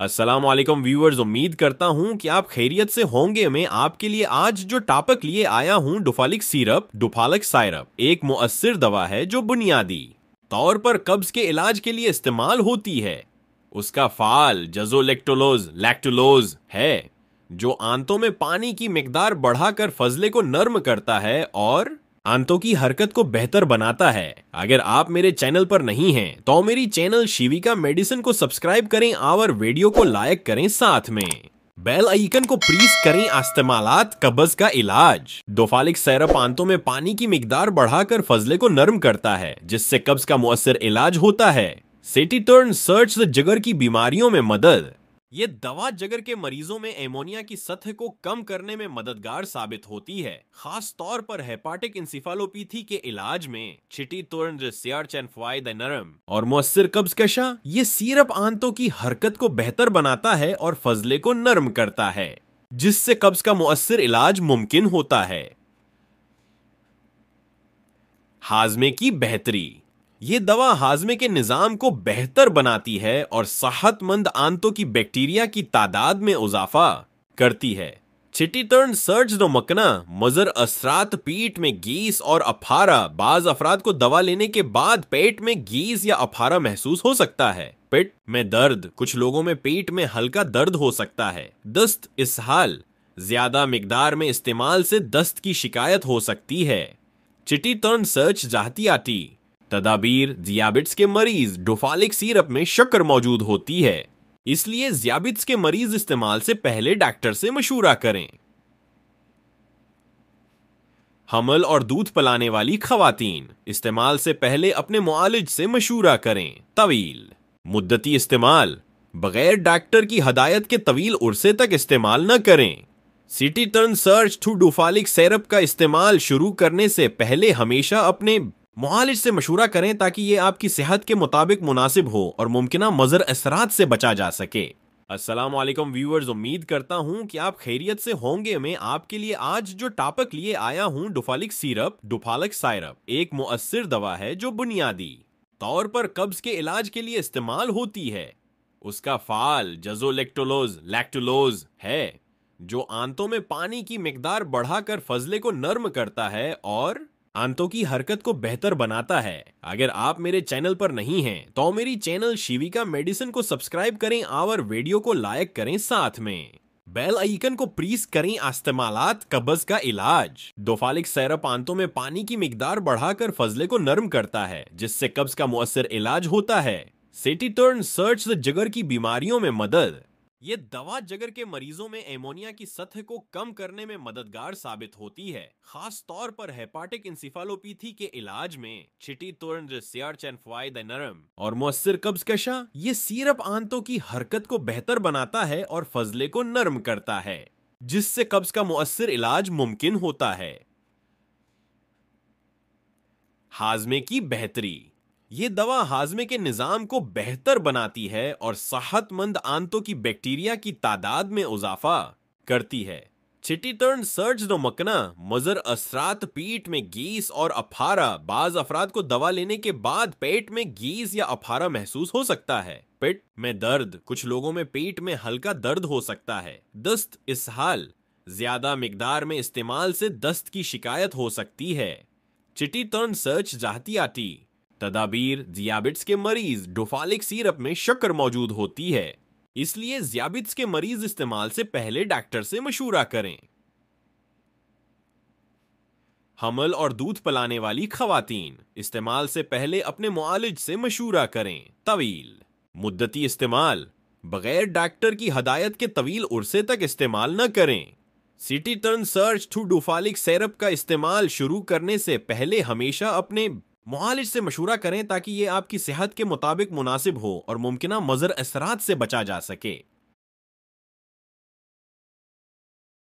अस्सलाम वालेकुम व्यूअर्स, उम्मीद करता हूं कि आप खैरियत से होंगे। मैं आपके लिए आज जो टॉपिक लिए आया हूं, डुफालिक सिरप, डुफालिक सायरप एक मुअस्सिर दवा है जो बुनियादी तौर पर कब्ज के इलाज के लिए इस्तेमाल होती है। उसका फाल जज़ोलेक्टोलोज लैक्टुलोज है जो आंतों में पानी की मिकदार बढ़ाकर फजले को नर्म करता है और आंतों की हरकत को बेहतर बनाता है। अगर आप मेरे चैनल पर नहीं हैं तो मेरी चैनल शिविका मेडिसिन को सब्सक्राइब करें और वीडियो को लाइक करें, साथ में बेल आइकन को प्रेस करें। इस्तेमालात कब्ज का इलाज। डुफालिक सिरप आंतों में पानी की मिकदार बढ़ाकर फजले को नर्म करता है जिससे कब्ज का मुअस्सिर इलाज होता है। सेटिटर्न सर्च द जिगर की बीमारियों में मदद। ये दवा जिगर के मरीजों में एमोनिया की सतह को कम करने में मददगार साबित होती है, खास तौर पर हेपाटिक इंसेफेलोपैथी के इलाज में। छिटीतुर्न नरम और मुअस्सिर कब्ज कशा, ये सिरप आंतों की हरकत को बेहतर बनाता है और फजले को नर्म करता है जिससे कब्ज का मुअस्सिर इलाज मुमकिन होता है। हाजमे की बेहतरी। ये दवा हाजमे के निजाम को बेहतर बनाती है और सेहतमंद आंतों की बैक्टीरिया की तादाद में इजाफा करती है। छिटीतर्न सर्च दो मकना मजर असरात पेट में गैस और अफारा। बाज अफराद को दवा लेने के बाद पेट में गैस या अफारा महसूस हो सकता है। पेट में दर्द, कुछ लोगों में पेट में हल्का दर्द हो सकता है। दस्त, इसहाल, ज्यादा मिकदार में इस्तेमाल से दस्त की शिकायत हो सकती है। छिटीतर्न सर्च जाहतियाती तदाबीर। ज़ियाबिट्स के मरीज, डुफालिक सिरप में शक्कर मौजूद होती है, इसलिए ज़ियाबिट्स के मरीज इस्तेमाल से पहले डॉक्टर से मशूरा करें। हमल और दूध पिलाने वाली खवातीन, इस्तेमाल से पहले अपने मुआलिज से मशूरा करें। तवील मुद्दती इस्तेमाल, बगैर डॉक्टर की हदायत के तवील उर्से तक इस्तेमाल न करें। सेटिटर्न सर्च टू डुफालिक सिरप का इस्तेमाल शुरू करने से पहले हमेशा अपने मुआलिज से मशूरा करें ताकि ये आपकी सेहत के मुताबिक मुनासिब हो और मुमकिना मजर असरात से बचा जा सके। अस्सलाम वालेकुम व्यूअर्स, उम्मीद करता हूं कि आप खैरियत से होंगे। मैं आपके लिए आज जो टॉपिक लिए आया हूं, डुफालिक सिरप, डुफालिक सायरप एक मुअस्सिर दवा है जो बुनियादी तौर पर कब्ज के इलाज के लिए इस्तेमाल होती है। उसका फाल जज़ोलेक्टोलोज लैक्टुलोज है जो आंतों में पानी की मिकदार बढ़ाकर फजले को नर्म करता है और आंतों की हरकत को बेहतर बनाता है। अगर आप मेरे चैनल पर नहीं हैं तो मेरी चैनल शिविका मेडिसिन को सब्सक्राइब करें और वीडियो को लाइक करें, साथ में बेल आइकन को प्रेस करें। इस्तेमालात कब्ज का इलाज। डुफालिक सिरप आंतों में पानी की मिकदार बढ़ाकर फजले को नर्म करता है जिससे कब्ज का मुअस्सिर इलाज होता है। सेटिटर्न सर्च द जिगर की बीमारियों में मदद। ये दवा जिगर के मरीजों में एमोनिया की सतह को कम करने में मददगार साबित होती है, खास तौर पर हेपाटिक इंसेफेलोपैथी के इलाज में। छिटीतुर्न नरम और मुअस्सिर कब्ज कशा, ये सिरप आंतों की हरकत को बेहतर बनाता है और फजले को नर्म करता है जिससे कब्ज का मुअस्सिर इलाज मुमकिन होता है। हाजमे की बेहतरी। ये दवा हाजमे के निजाम को बेहतर बनाती है और सेहतमंद आंतों की बैक्टीरिया की तादाद में इजाफा करती है। छिटीतर्न सर्च दो मकना मजर असरात पेट में गैस और अफारा। बाज अफराद को दवा लेने के बाद पेट में गैस या अफारा महसूस हो सकता है। पेट में दर्द, कुछ लोगों में पेट में हल्का दर्द हो सकता है। दस्त, इसहाल, ज्यादा मिकदार में इस्तेमाल से दस्त की शिकायत हो सकती है। छिटीतर्न सर्च जाहतियाती तदाबीर। ज़ियाबिट्स के मरीज, डुफालिक सिरप में शक्कर मौजूद होती है, इसलिए ज़ियाबिट्स के मरीज इस्तेमाल से पहले डॉक्टर से मशूरा करें। हमल और दूध पिलाने वाली खवातीन, इस्तेमाल से पहले अपने मुआलिज से मशूरा करें। तवील मुद्दती इस्तेमाल, बगैर डॉक्टर की हदायत के तवील उर्से तक इस्तेमाल न करें। सेटिटर्न सर्च टू डुफालिक सिरप का इस्तेमाल शुरू करने से पहले हमेशा अपने मुआलिज से मशूरा करें ताकि ये आपकी सेहत के मुताबिक मुनासिब हो और मुमकिना मजर असरात से बचा जा सके।